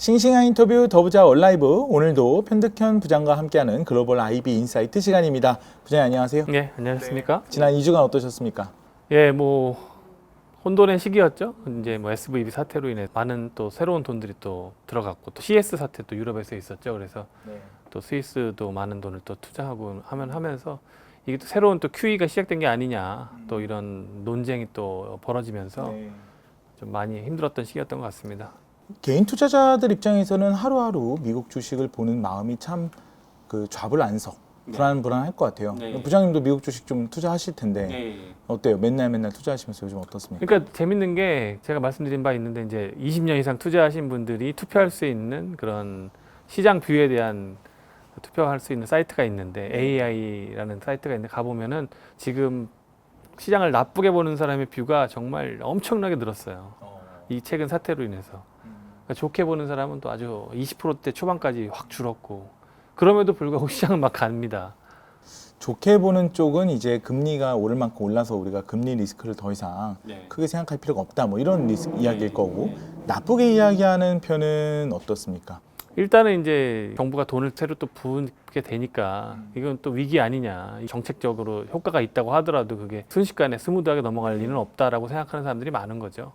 싱싱한 인터뷰 더 부자 얼라이브, 오늘도 편득현 부장과 함께하는 글로벌 IB 인사이트 시간입니다. 부장님 안녕하세요. 네, 안녕하십니까? 지난 2주간 어떠셨습니까? 예, 뭐 혼돈의 시기였죠. 이제 뭐 SVB 사태로 인해 많은 또 새로운 돈들이 또 들어갔고, 또 CS 사태 또 유럽에서 있었죠. 그래서 또 스위스도 많은 돈을 또 투자하고 하면서 이게 또 새로운 또 QE가 시작된 게 아니냐, 또 이런 논쟁이 또 벌어지면서 좀 많이 힘들었던 시기였던 것 같습니다. 개인 투자자들 입장에서는 하루하루 미국 주식을 보는 마음이 참 좌불안석, 불안할 것 같아요. 부장님도 미국 주식 좀 투자하실 텐데 어때요? 맨날 투자하시면서 요즘 어떻습니까? 그러니까 재밌는 게 제가 말씀드린 바 있는데, 이제 20년 이상 투자하신 분들이 투표할 수 있는 그런 시장 뷰에 대한 투표할 수 있는 사이트가 있는데, AI라는 사이트가 있는데 가보면은 지금 시장을 나쁘게 보는 사람의 뷰가 정말 엄청나게 늘었어요. 이 최근 사태로 인해서. 그러니까 좋게 보는 사람은 또 아주 20%대 초반까지 확 줄었고, 그럼에도 불구하고 시장은 막 갑니다. 좋게 보는 쪽은 이제 금리가 오를 만큼 올라서 우리가 금리 리스크를 더 이상 크게 생각할 필요가 없다, 뭐 이런 이야기일 거고, 나쁘게 이야기하는 편은 어떻습니까? 일단은 이제 정부가 돈을 새로 또 부게 되니까 이건 또 위기 아니냐, 정책적으로 효과가 있다고 하더라도 그게 순식간에 스무드하게 넘어갈 일은 없다라고 생각하는 사람들이 많은 거죠.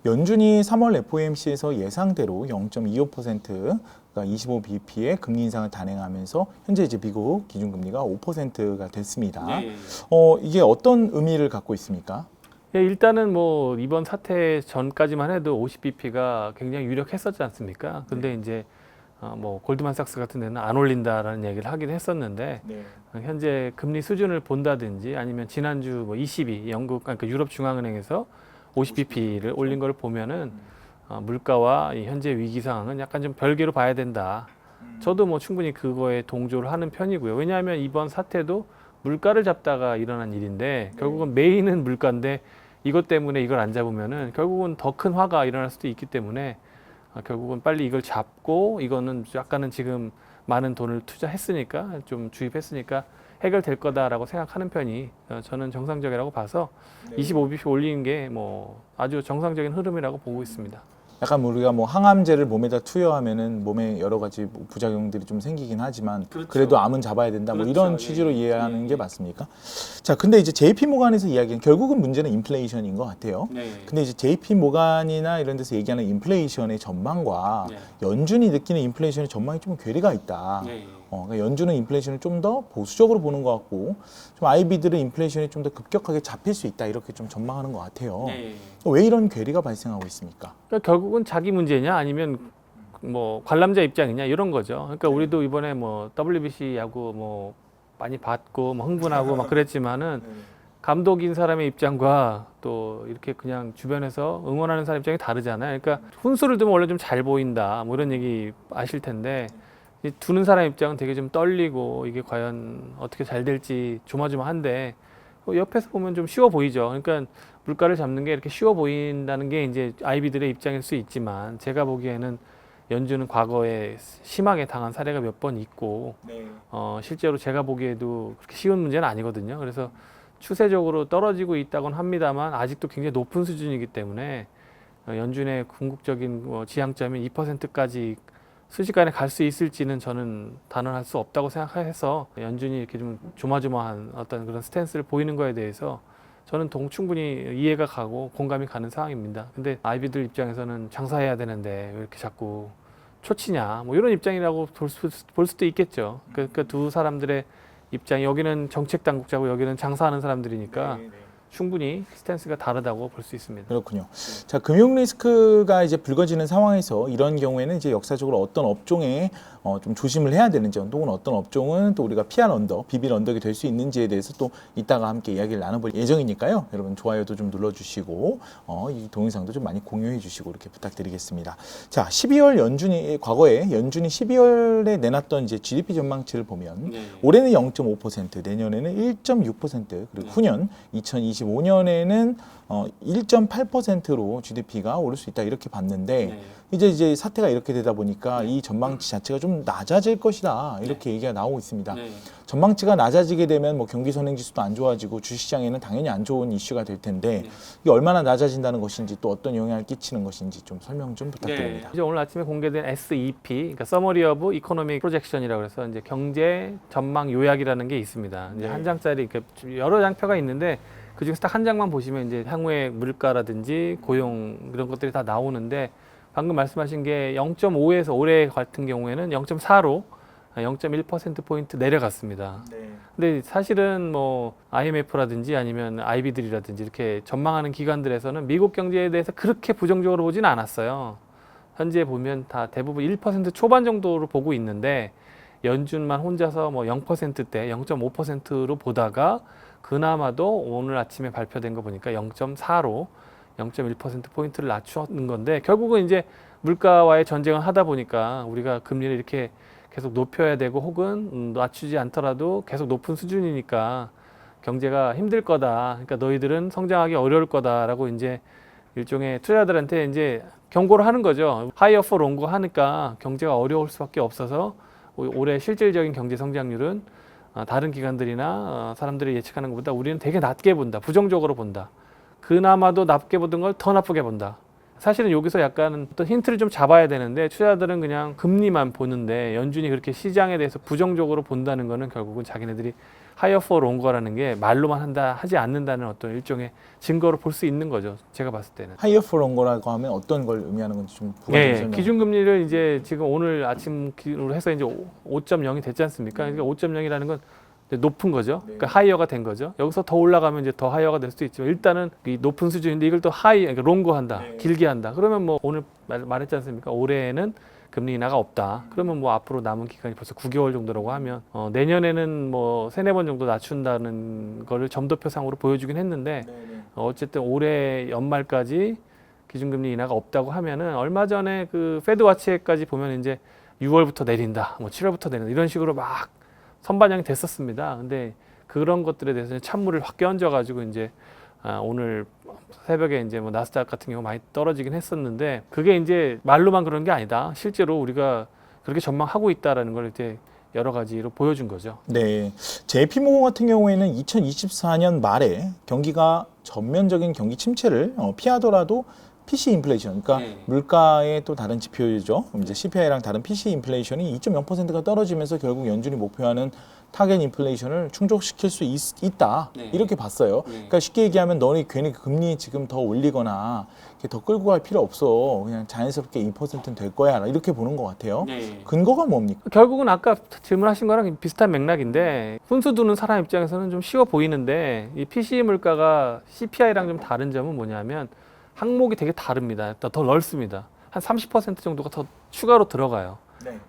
연준이 3월 FOMC에서 예상대로 0.25%, 그러니까 25bp의 금리 인상을 단행하면서 현재 이제 미국 기준금리가 5%가 됐습니다. 이게 어떤 의미를 갖고 있습니까? 예, 일단은 뭐 이번 사태 전까지만 해도 50bp가 굉장히 유력했었지 않습니까? 근데 이제 뭐 골드만삭스 같은 데는 안 올린다라는 얘기를 하긴 했었는데, 현재 금리 수준을 본다든지 아니면 지난주 뭐 ECB, 그러니까 유럽 중앙은행에서 50bp를 올린 걸 보면은 물가와 이 현재 위기 상황은 약간 좀 별개로 봐야 된다. 저도 뭐 충분히 그거에 동조를 하는 편이고요. 왜냐하면 이번 사태도 물가를 잡다가 일어난 일인데, 결국은 메인은 물가인데 이것 때문에 이걸 안 잡으면은 결국은 더 큰 화가 일어날 수도 있기 때문에 결국은 빨리 이걸 잡고, 이거는 약간은 지금 많은 돈을 투자했으니까, 좀 주입했으니까 해결될 거다라고 생각하는 편이 저는 정상적이라고 봐서 25bp 올리는 게 뭐 아주 정상적인 흐름이라고 보고 있습니다. 약간 우리가 뭐 항암제를 몸에다 투여하면은 몸에 여러 가지 부작용들이 좀 생기긴 하지만, 그래도 암은 잡아야 된다, 뭐 이런 취지로 이해하는 게 맞습니까? 자, 근데 이제 JP 모간에서 이야기한, 결국은 문제는 인플레이션인 것 같아요. 근데 이제 JP 모간이나 이런 데서 얘기하는 인플레이션의 전망과 연준이 느끼는 인플레이션의 전망이 좀 괴리가 있다. 그러니까 연준은 인플레이션을 좀 더 보수적으로 보는 것 같고, 좀 IB들은 인플레이션이 좀 더 급격하게 잡힐 수 있다, 이렇게 좀 전망하는 것 같아요. 왜 이런 괴리가 발생하고 있습니까? 그러니까 결국은 자기 문제냐 아니면 뭐 관람자 입장이냐, 이런 거죠. 그러니까 우리도 이번에 뭐 WBC 야구 뭐 많이 봤고 뭐 흥분하고 막 그랬지만은, 감독인 사람의 입장과 또 이렇게 그냥 주변에서 응원하는 사람 입장이 다르잖아요. 그러니까 훈수를 두면 원래 좀 잘 보인다, 뭐 이런 얘기 아실 텐데, 이 두는 사람 입장은 되게 좀 떨리고 이게 과연 어떻게 잘 될지 조마조마한데, 옆에서 보면 좀 쉬워 보이죠. 그러니까 물가를 잡는 게 이렇게 쉬워 보인다는 게 이제 IB들의 입장일 수 있지만, 제가 보기에는 연준은 과거에 심하게 당한 사례가 몇 번 있고, 실제로 제가 보기에도 그렇게 쉬운 문제는 아니거든요. 그래서 추세적으로 떨어지고 있다곤 합니다만 아직도 굉장히 높은 수준이기 때문에 연준의 궁극적인 지향점인 2%까지 순식간에 갈 수 있을지는 저는 단언할 수 없다고 생각해서, 연준이 이렇게 좀 조마조마한 어떤 그런 스탠스를 보이는 거에 대해서 저는 충분히 이해가 가고 공감이 가는 상황입니다. 근데 IB들 입장에서는 장사해야 되는데 왜 이렇게 자꾸 초치냐, 뭐 이런 입장이라고 볼 수도 있겠죠. 그러니까 두 사람들의 입장이, 여기는 정책 당국자고 여기는 장사하는 사람들이니까 충분히 스탠스가 다르다고 볼 수 있습니다. 그렇군요. 자, 금융 리스크가 이제 불거지는 상황에서 이런 경우에는 이제 역사적으로 어떤 업종에 좀 조심을 해야 되는지, 또는 어떤 업종은 또 우리가 피할 언덕, 비빌 언덕이 될 수 있는지에 대해서 또 이따가 함께 이야기를 나눠볼 예정이니까요. 여러분 좋아요도 좀 눌러주시고 이 동영상도 좀 많이 공유해 주시고 이렇게 부탁드리겠습니다. 자, 12월 과거에 연준이 12월에 내놨던 이제 GDP 전망치를 보면 올해는 0.5%, 내년에는 1.6%, 그리고 후년 2025 2025년에는 1.8%로 GDP가 오를 수 있다 이렇게 봤는데 이제 사태가 이렇게 되다 보니까 이 전망치 자체가 좀 낮아질 것이다 이렇게 얘기가 나오고 있습니다. 전망치가 낮아지게 되면 뭐 경기 선행지수도 안 좋아지고 주식시장에는 당연히 안 좋은 이슈가 될 텐데 이게 얼마나 낮아진다는 것인지 또 어떤 영향을 끼치는 것인지 좀 설명 좀 부탁드립니다. 이제 오늘 아침에 공개된 SEP, 그러니까 Summary of Economic Projection이라고 해서 이제 경제 전망 요약이라는 게 있습니다. 이제 한 장짜리 여러 장표가 있는데 그 중에서 딱 한 장만 보시면 이제 향후의 물가라든지 고용 이런 것들이 다 나오는데 방금 말씀하신 게 0.5에서 올해 같은 경우에는 0.4로 0.1%포인트 내려갔습니다. 근데 사실은 뭐 IMF라든지 아니면 IB들이라든지 이렇게 전망하는 기관들에서는 미국 경제에 대해서 그렇게 부정적으로 보지는 않았어요. 현재 보면 다 대부분 1% 초반 정도로 보고 있는데 연준만 혼자서 뭐 0%대 0.5%로 보다가 그나마도 오늘 아침에 발표된 거 보니까 0.4로 0.1%포인트를 낮추는 건데 결국은 이제 물가와의 전쟁을 하다 보니까 우리가 금리를 이렇게 계속 높여야 되고 혹은 낮추지 않더라도 계속 높은 수준이니까 경제가 힘들 거다. 그러니까 너희들은 성장하기 어려울 거다라고 이제 일종의 투자자들한테 이제 경고를 하는 거죠. 하이어 포 롱고 하니까 경제가 어려울 수밖에 없어서 올해 실질적인 경제 성장률은 다른 기관들이나 사람들이 예측하는 것보다 우리는 되게 낮게 본다. 부정적으로 본다. 그나마도 낮게 보던 걸 더 나쁘게 본다. 사실은 여기서 약간 어떤 힌트를 좀 잡아야 되는데 투자자들은 그냥 금리만 보는데 연준이 그렇게 시장에 대해서 부정적으로 본다는 거는 결국은 자기네들이 하이어 포 롱거라는 게 말로만 하지 않는다는 어떤 일종의 증거로 볼 수 있는 거죠. 제가 봤을 때는. 하이어 포 롱거라고 하면 어떤 걸 의미하는 건지 좀 부가적으로 설명. 기준금리를 이제 지금 오늘 아침 기준으로 해서 이제 5.0이 됐지 않습니까? 그러니까 5.0이라는 건 높은 거죠. 그러니까 하이어가 된 거죠. 여기서 더 올라가면 이제 더 하이어가 될 수도 있지만 일단은 이 높은 수준인데 이걸 또 그러니까 롱거 한다. 길게 한다. 그러면 뭐 오늘 말했지 않습니까? 올해에는 금리 인하가 없다. 그러면 뭐 앞으로 남은 기간이 벌써 9개월 정도라고 하면 내년에는 뭐 3-4번 정도 낮춘다는 거를 점도표상으로 보여주긴 했는데 어쨌든 올해 연말까지 기준금리 인하가 없다고 하면은 얼마 전에 그 페드와치에까지 보면 이제 6월부터 내린다. 뭐 7월부터 내린다. 이런 식으로 막 선반영이 됐었습니다. 근데 그런 것들에 대해서 찬물을 확 끼얹어가지고 이제 오늘 새벽에 이제 뭐 나스닥 같은 경우 많이 떨어지긴 했었는데 그게 이제 말로만 그런 게 아니다. 실제로 우리가 그렇게 전망하고 있다라는 걸 이제 여러 가지로 보여준 거죠. 네, JP모건 같은 경우에는 2024년 말에 경기가 전면적인 경기 침체를 피하더라도 PC 인플레이션, 그러니까 물가의 또 다른 지표죠. 이제 CPI랑 다른 PC 인플레이션이 2.0%가 떨어지면서 결국 연준이 목표하는 타겟 인플레이션을 충족시킬 수 있다. 이렇게 봤어요. 그러니까 쉽게 얘기하면 너희 괜히 금리 지금 더 올리거나 더 끌고 갈 필요 없어. 그냥 자연스럽게 2%는 될 거야. 이렇게 보는 것 같아요. 근거가 뭡니까? 결국은 아까 질문하신 거랑 비슷한 맥락인데 훈수 두는 사람 입장에서는 좀 쉬워 보이는데 이 PC 물가가 CPI랑 좀 다른 점은 뭐냐면 항목이 되게 다릅니다. 더 넓습니다. 한 30% 정도가 더 추가로 들어가요.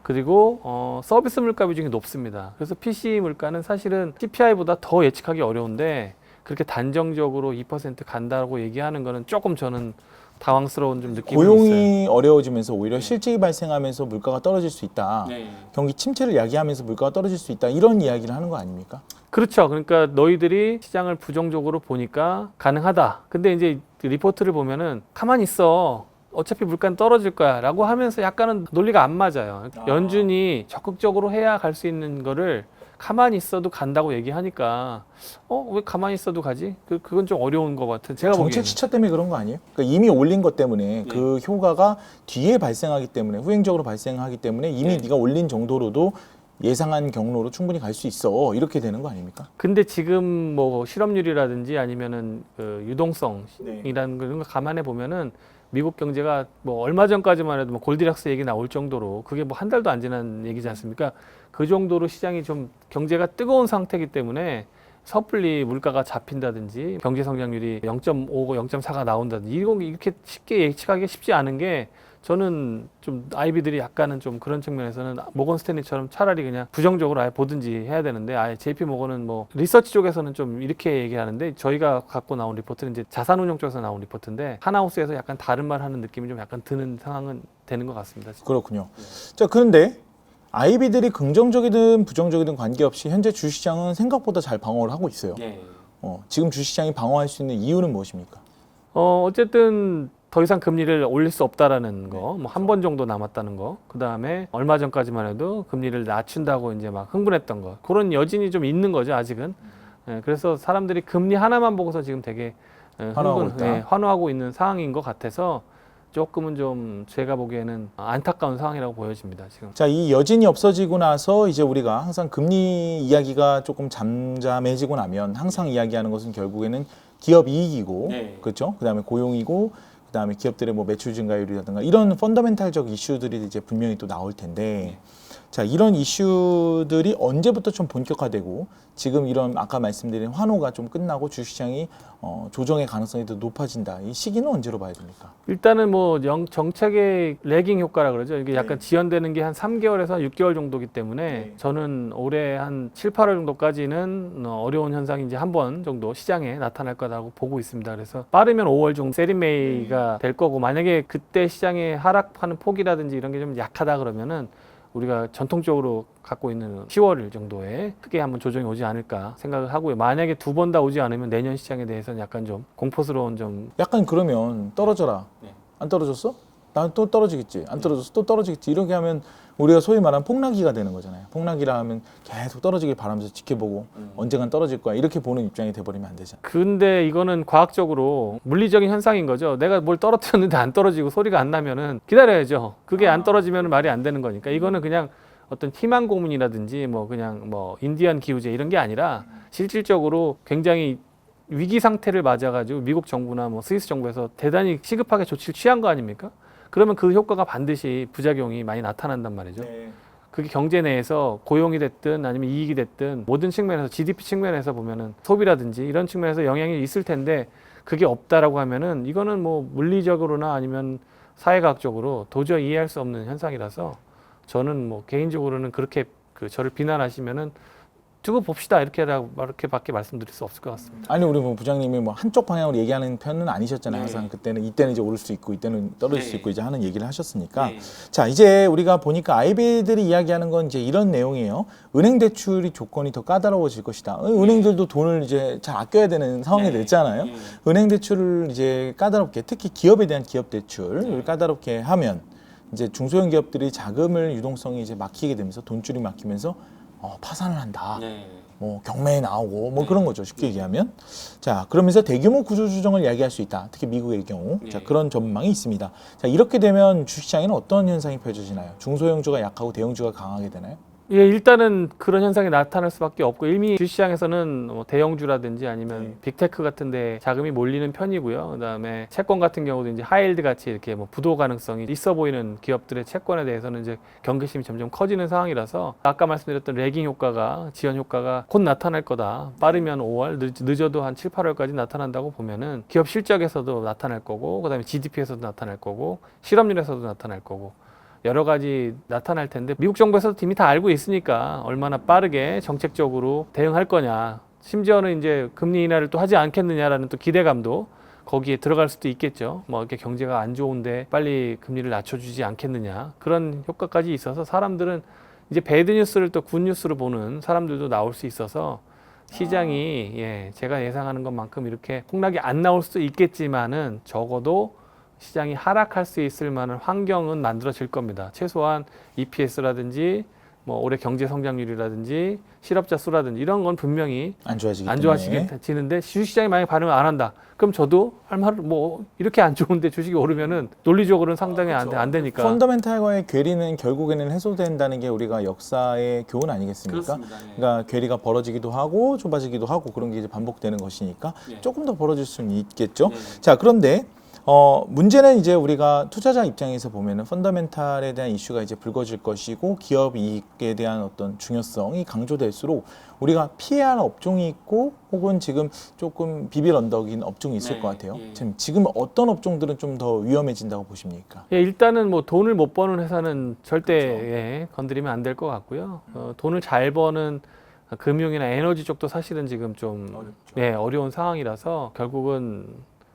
그리고 서비스 물가 비중이 높습니다. 그래서 PC 물가는 사실은 CPI보다 더 예측하기 어려운데 그렇게 단정적으로 2% 간다고 얘기하는 거는 조금 저는 당황스러운 좀 느낌이 있어요. 고용이 어려워지면서 오히려 실직이 발생하면서 물가가 떨어질 수 있다. 경기 침체를 야기하면서 물가가 떨어질 수 있다. 이런 이야기를 하는 거 아닙니까? 그렇죠. 그러니까 너희들이 시장을 부정적으로 보니까 가능하다. 근데 이제 리포트를 보면은 가만히 있어. 어차피 물가는 떨어질 거야 라고 하면서 약간은 논리가 안 맞아요. 연준이 적극적으로 해야 갈 수 있는 거를 가만히 있어도 간다고 얘기하니까 왜 가만히 있어도 가지? 그건 좀 어려운 것 같은 제가 보기에는. 정책 시차 때문에 그런 거 아니에요? 그러니까 이미 올린 것 때문에 그 효과가 뒤에 발생하기 때문에 후행적으로 발생하기 때문에 이미 네가 올린 정도로도 예상한 경로로 충분히 갈 수 있어 이렇게 되는 거 아닙니까? 근데 지금 뭐 실업률이라든지 아니면은 그 유동성이라는 걸 감안해 보면은 미국 경제가 뭐 얼마 전까지만 해도 뭐 골디락스 얘기 나올 정도로 그게 뭐 한 달도 안 지난 얘기지 않습니까? 그 정도로 시장이 좀 경제가 뜨거운 상태이기 때문에 섣불리 물가가 잡힌다든지 경제 성장률이 0.5고 0.4가 나온다든지 이렇게 쉽게 예측하기 쉽지 않은 게 저는 좀 아이비들이 약간은 좀 그런 측면에서는 모건 스탠리처럼 차라리 그냥 부정적으로 아예 보든지 해야 되는데 아예 JP 모건은 뭐 리서치 쪽에서는 좀 이렇게 얘기하는데 저희가 갖고 나온 리포트는 이제 자산운용 쪽에서 나온 리포트인데 하나우스에서 약간 다른 말 하는 느낌이 좀 약간 드는 상황은 되는 것 같습니다. 그렇군요. 자, 그런데 아이비들이 긍정적이든 부정적이든 관계없이 현재 주시장은 생각보다 잘 방어를 하고 있어요. 지금 주식시장이 방어할 수 있는 이유는 무엇입니까? 어쨌든 더 이상 금리를 올릴 수 없다라는 거, 뭐 한 번 정도 남았다는 거, 그 다음에 얼마 전까지만 해도 금리를 낮춘다고 이제 막 흥분했던 거, 그런 여진이 좀 있는 거죠 아직은. 그래서 사람들이 금리 하나만 보고서 지금 되게 환호하고 있다. 환호하고 있는 상황인 것 같아서 조금은 좀 제가 보기에는 안타까운 상황이라고 보여집니다 지금. 자, 이 여진이 없어지고 나서 이제 우리가 항상 금리 이야기가 조금 잠잠해지고 나면 항상 이야기하는 것은 결국에는 기업 이익이고, 네. 그렇죠? 그다음에 고용이고, 그다음에 기업들의 뭐 매출 증가율이라든가 이런 펀더멘탈적 이슈들이 이제 분명히 또 나올 텐데, 자, 이런 이슈들이 언제부터 좀 본격화되고 지금 이런 아까 말씀드린 환호가 좀 끝나고 주식시장이 조정의 가능성이 더 높아진다. 이 시기는 언제로 봐야 됩니까? 일단은 뭐 정책의 레깅 효과라 그러죠. 이게 약간 지연되는 게 한 3개월에서 6개월 정도기 때문에 저는 올해 한 7, 8월 정도까지는 어려운 현상이 이제 한 번 정도 시장에 나타날 거라고 보고 있습니다. 그래서 빠르면 5월 정도 세리메이가 될 거고, 만약에 그때 시장에 하락하는 폭이라든지 이런 게 좀 약하다 그러면은 우리가 전통적으로 갖고 있는 10월 정도에 크게 한번 조정이 오지 않을까 생각을 하고요. 만약에 두 번 다 오지 않으면 내년 시장에 대해서는 약간 좀 공포스러운 좀. 약간 그러면 떨어져라. 안 떨어졌어? 난 또 떨어지겠지. 안 떨어졌어? 또 떨어지겠지. 이렇게 하면 우리가 소위 말하는 폭락기가 되는 거잖아요. 폭락기라 하면 계속 떨어지길 바라면서 지켜보고 언젠간 떨어질 거야. 이렇게 보는 입장이 돼버리면 안 되잖아요. 근데 이거는 과학적으로 물리적인 현상인 거죠. 내가 뭘 떨어뜨렸는데 안 떨어지고 소리가 안 나면은 기다려야죠. 그게 안 떨어지면 말이 안 되는 거니까. 이거는 그냥 어떤 희망 고문이라든지 뭐 그냥 뭐 인디안 기후제 이런 게 아니라 실질적으로 굉장히 위기 상태를 맞아가지고 미국 정부나 뭐 스위스 정부에서 대단히 시급하게 조치를 취한 거 아닙니까? 그러면 그 효과가 반드시 부작용이 많이 나타난단 말이죠. 그게 경제 내에서 고용이 됐든 아니면 이익이 됐든 모든 측면에서 GDP 측면에서 보면은 소비라든지 이런 측면에서 영향이 있을 텐데, 그게 없다라고 하면은 이거는 뭐 물리적으로나 아니면 사회과학적으로 도저히 이해할 수 없는 현상이라서 저는 뭐 개인적으로는 그렇게 저를 비난하시면은 두고 봅시다 이렇게밖에 말씀드릴 수 없을 것 같습니다. 아니, 우리 뭐 부장님이 뭐 한쪽 방향으로 얘기하는 편은 아니셨잖아요. 항상 그때는 이때는 이제 오를 수 있고 이때는 떨어질 수 있고 이제 하는 얘기를 하셨으니까. 자, 이제 우리가 보니까 IB들이 이야기하는 건 이제 이런 내용이에요. 은행 대출이 조건이 더 까다로워질 것이다. 은행들도 돈을 이제 잘 아껴야 되는 상황이 됐잖아요. 은행 대출을 이제 까다롭게, 특히 기업에 대한 기업 대출을 까다롭게 하면 이제 중소형 기업들이 자금을 유동성이 이제 막히게 되면서 돈줄이 막히면서 파산을 한다. 뭐 경매에 나오고 뭐 그런 거죠. 쉽게 얘기하면. 자, 그러면서 대규모 구조조정을 이야기할 수 있다. 특히 미국의 경우. 자, 그런 전망이 있습니다. 자, 이렇게 되면 주식시장에는 어떤 현상이 펼쳐지나요? 중소형주가 약하고 대형주가 강하게 되나요? 예, 일단은 그런 현상이 나타날 수밖에 없고, 이미 주시장에서는 뭐 대형주라든지 아니면 빅테크 같은데 자금이 몰리는 편이고요. 그다음에 채권 같은 경우도 이제 하이힐드 같이 이렇게 뭐 부도 가능성이 있어 보이는 기업들의 채권에 대해서는 이제 경계심이 점점 커지는 상황이라서, 아까 말씀드렸던 레깅 효과가, 지연 효과가 곧 나타날 거다. 빠르면 5월, 늦어도 한 7, 8월까지 나타난다고 보면은 기업 실적에서도 나타날 거고, 그다음에 GDP에서도 나타날 거고, 실업률에서도 나타날 거고, 여러 가지 나타날 텐데, 미국 정부에서도 이미 다 알고 있으니까 얼마나 빠르게 정책적으로 대응할 거냐, 심지어는 이제 금리 인하를 또 하지 않겠느냐라는 또 기대감도 거기에 들어갈 수도 있겠죠. 뭐 이렇게 경제가 안 좋은데 빨리 금리를 낮춰주지 않겠느냐, 그런 효과까지 있어서 사람들은 이제 배드 뉴스를 또 굿 뉴스로 보는 사람들도 나올 수 있어서 시장이 제가 예상하는 것만큼 이렇게 폭락이 안 나올 수도 있겠지만은 적어도 시장이 하락할 수 있을 만한 환경은 만들어질 겁니다. 최소한 EPS라든지 뭐 올해 경제 성장률이라든지 실업자 수라든지 이런 건 분명히 안 좋아지는데, 주식시장이 만약 반응을 안 한다. 그럼 저도 할 말, 뭐 이렇게 안 좋은데 주식이 오르면은 논리적으로는 상당히 안 되니까. 펀더멘탈과의 괴리는 결국에는 해소된다는 게 우리가 역사의 교훈 아니겠습니까? 그러니까 괴리가 벌어지기도 하고 좁아지기도 하고 그런 게 이제 반복되는 것이니까 조금 더 벌어질 수는 있겠죠. 자, 그런데 문제는 이제 우리가 투자자 입장에서 보면은 펀더멘탈에 대한 이슈가 이제 불거질 것이고, 기업 이익에 대한 어떤 중요성이 강조될수록 우리가 피해야 할 업종이 있고, 혹은 지금 조금 비빌 언덕인 업종이 있을 것 같아요. 지금 어떤 업종들은 좀 더 위험해진다고 보십니까? 일단은 뭐 돈을 못 버는 회사는 절대 건드리면 안 될 것 같고요. 돈을 잘 버는 금융이나 에너지 쪽도 사실은 지금 좀 어려운 상황이라서, 결국은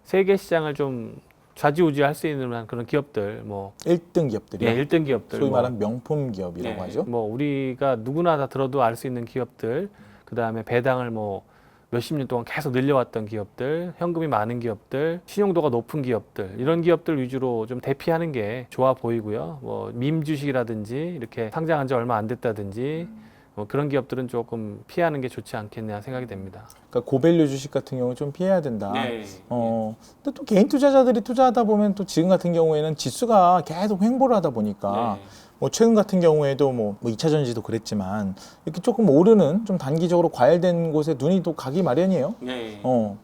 세계 시장을 좀 좌지우지할 수 있는 그런 기업들, 뭐 1등 기업들이요. 1등 기업들, 소위 말하는 명품 기업이라고 하죠. 뭐 우리가 누구나 다 들어도 알 수 있는 기업들, 그 다음에 배당을 뭐 몇십 년 동안 계속 늘려왔던 기업들, 현금이 많은 기업들, 신용도가 높은 기업들, 이런 기업들 위주로 좀 대피하는 게 좋아 보이고요. 뭐 밈 주식이라든지 이렇게 상장한 지 얼마 안 됐다든지 뭐 그런 기업들은 조금 피하는 게 좋지 않겠냐 생각이 됩니다. 그러니까 고밸류 주식 같은 경우 좀 피해야 된다. 네. 근데 또 개인 투자자들이 투자하다 보면 또 지금 같은 경우에는 지수가 계속 횡보를 하다 보니까 뭐 최근 같은 경우에도 뭐 2차 전지도 그랬지만 이렇게 조금 오르는 좀 단기적으로 과열된 곳에 눈이 또 가기 마련이에요.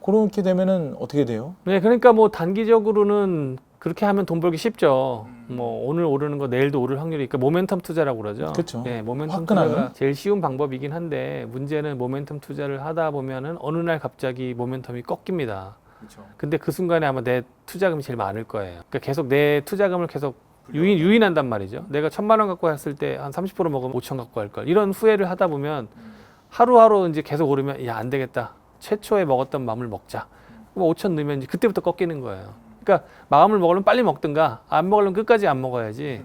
그렇게 되면은 어떻게 돼요? 네, 그러니까 뭐 단기적으로는 그렇게 하면 돈 벌기 쉽죠. 뭐 오늘 오르는 거 내일도 오를 확률이 그러니까 모멘텀 투자라고 그러죠. 그렇죠. 네, 모멘텀 화끈하게. 투자가 제일 쉬운 방법이긴 한데 문제는 모멘텀 투자를 하다 보면은 어느 날 갑자기 모멘텀이 꺾입니다. 그렇죠. 근데 그 순간에 아마 내 투자금이 제일 많을 거예요. 그러니까 계속 내 투자금을 계속 유인한단 말이죠. 내가 1,000만 원 갖고 갔을 때 한 30% 먹으면 5,000 갖고 갈 걸. 이런 후회를 하다 보면 하루하루 이제 계속 오르면 야, 안 되겠다. 최초에 먹었던 마음을 먹자. 뭐 5,000 넣으면 이제 그때부터 꺾이는 거예요. 그러니까 마음을 먹으려면 빨리 먹든가 안 먹으려면 끝까지 안 먹어야지.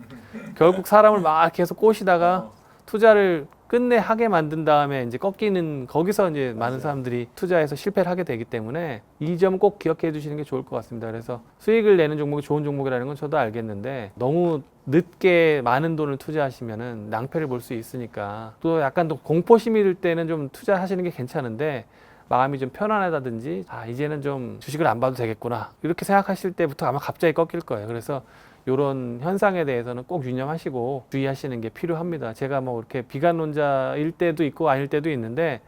결국 사람을 막 계속 꼬시다가 투자를 끝내 하게 만든 다음에 이제 꺾이는 거기서 이제 많은 사람들이 투자해서 실패를 하게 되기 때문에 이 점 꼭 기억해 두시는 게 좋을 것 같습니다. 그래서 수익을 내는 종목이 좋은 종목이라는 건 저도 알겠는데 너무 늦게 많은 돈을 투자하시면은 낭패를 볼 수 있으니까 또 약간 또 공포심이 들 때는 좀 투자하시는 게 괜찮은데 마음이 좀 편안하다든지 이제는 좀 주식을 안 봐도 되겠구나 이렇게 생각하실 때부터 아마 갑자기 꺾일 거예요. 그래서 이런 현상에 대해서는 꼭 유념하시고 주의하시는 게 필요합니다. 제가 뭐 이렇게 비관론자일 때도 있고 아닐 때도 있는데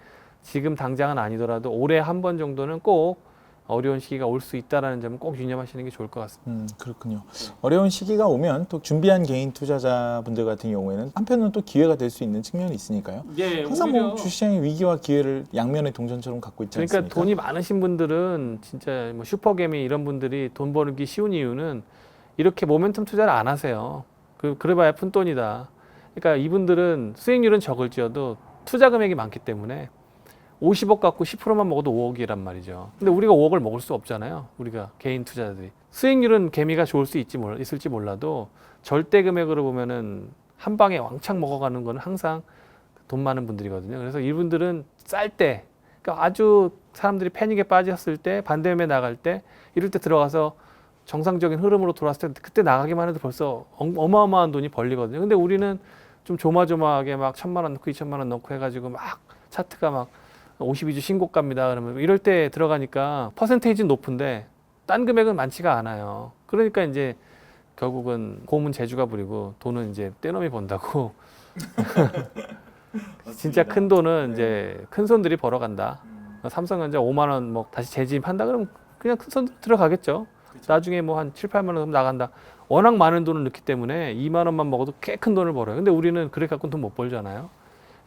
지금 당장은 아니더라도 올해 한 번 정도는 꼭 어려운 시기가 올 수 있다는 점은 꼭 유념하시는 게 좋을 것 같습니다. 그렇군요. 어려운 시기가 오면 또 준비한 개인 투자자분들 같은 경우에는 한편으로는 또 기회가 될 수 있는 측면이 있으니까요. 항상 뭐 주시장의 위기와 기회를 양면의 동전처럼 갖고 있지 그러니까 않습니까? 돈이 많으신 분들은 진짜 뭐 슈퍼개미 이런 분들이 돈 벌기 쉬운 이유는 이렇게 모멘텀 투자를 안 하세요. 그래봐야 푼돈이다. 그러니까 이분들은 수익률은 적을지어도 투자 금액이 많기 때문에 50억 갖고 10%만 먹어도 5억이란 말이죠. 근데 우리가 5억을 먹을 수 없잖아요. 우리가 개인 투자자들이. 수익률은 개미가 좋을 수 있을지 몰라도 절대 금액으로 보면은 한 방에 왕창 먹어가는 거는 항상 돈 많은 분들이거든요. 그래서 이분들은 쌀 때, 그러니까 아주 사람들이 패닉에 빠졌을 때, 반대매매 나갈 때, 이럴 때 들어가서 정상적인 흐름으로 돌아왔을 때 그때 나가기만 해도 벌써 어마어마한 돈이 벌리거든요. 근데 우리는 좀 조마조마하게 막 1,000만 원 넣고 2,000만 원 넣고 해가지고 막 차트가 막 52주 신고가입니다. 그러면 이럴 때 들어가니까 퍼센테이지는 높은데 딴 금액은 많지가 않아요. 그러니까 이제 결국은 고문 재주가 부리고 돈은 이제 떼놈이 번다고. 진짜 큰 돈은 이제 큰 손들이 벌어간다. 삼성전자 5만 원 뭐 다시 재진입한다 그러면 그냥 큰 손 들어가겠죠. 나중에 뭐 한 7, 8만 원 나간다. 워낙 많은 돈을 넣기 때문에 2만 원만 먹어도 꽤 큰 돈을 벌어요. 근데 우리는 그래 갖고는 돈 못 벌잖아요.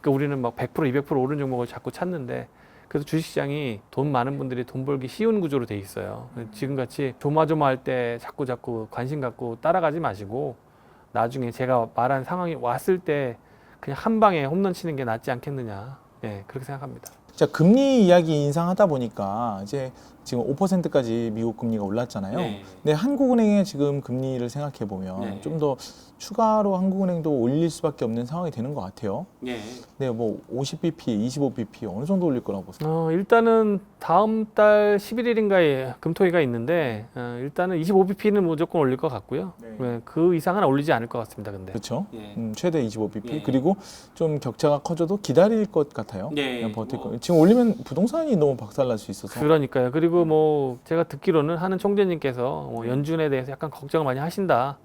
그러니까 우리는 막 100%, 200% 오른 종목을 자꾸 찾는데 그래서 주식시장이 돈 많은 분들이 돈 벌기 쉬운 구조로 돼 있어요. 지금같이 조마조마할 때 자꾸 관심 갖고 따라가지 마시고 나중에 제가 말한 상황이 왔을 때 그냥 한 방에 홈런 치는 게 낫지 않겠느냐. 예, 그렇게 생각합니다. 자, 금리 이야기 인상하다 보니까 이제 지금 5%까지 미국 금리가 올랐잖아요. 근데 한국은행의 지금 금리를 생각해 보면 좀 더 추가로 한국은행도 올릴 수밖에 없는 상황이 되는 것 같아요. 네, 뭐 50bp, 25bp 어느 정도 올릴 거라고 보세요? 일단은 다음 달 11일인가에 금토회가 있는데 일단은 25bp는 무조건 올릴 것 같고요. 그 이상은 올리지 않을 것 같습니다. 근데 그렇죠. 최대 25bp 그리고 좀 격차가 커져도 기다릴 것 같아요. 그냥 버틸 거. 지금 올리면 부동산이 너무 박살날 수 있어서. 그러니까요. 그리고 뭐 제가 듣기로는 하는 총재님께서 뭐 연준에 대해서 약간 걱정을 많이 하신다.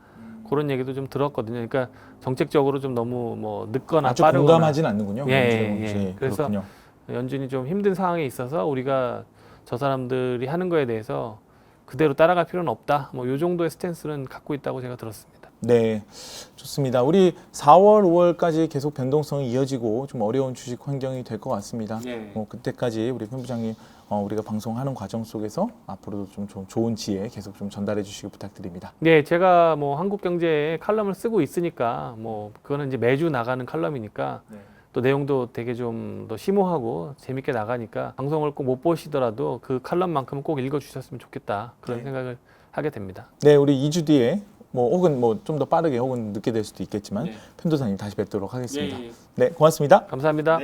그런 얘기도 좀 들었거든요. 그러니까 정책적으로 좀 너무 뭐 늦거나 아주 빠르거나. 공감하진 않는군요. 그래서 그렇군요. 연준이 좀 힘든 상황에 있어서 우리가 저 사람들이 하는 거에 대해서 그대로 따라갈 필요는 없다. 뭐 이 정도의 스탠스는 갖고 있다고 제가 들었습니다. 네, 좋습니다. 우리 4월, 5월까지 계속 변동성이 이어지고 좀 어려운 주식 환경이 될 것 같습니다. 그때까지 우리 편 부장님 우리가 방송하는 과정 속에서 앞으로도 좀 좋은 지혜 계속 좀 전달해 주시기 부탁드립니다. 네, 제가 뭐 한국경제에 칼럼을 쓰고 있으니까 뭐 그거는 이제 매주 나가는 칼럼이니까 또 내용도 되게 좀 더 심오하고 재밌게 나가니까 방송을 꼭 못 보시더라도 그 칼럼만큼은 꼭 읽어주셨으면 좋겠다 그런 생각을 하게 됩니다. 네, 우리 2주 뒤에 뭐 혹은 뭐 좀 더 빠르게 혹은 늦게 될 수도 있겠지만 편도사님 다시 뵙도록 하겠습니다. 네, 고맙습니다. 감사합니다.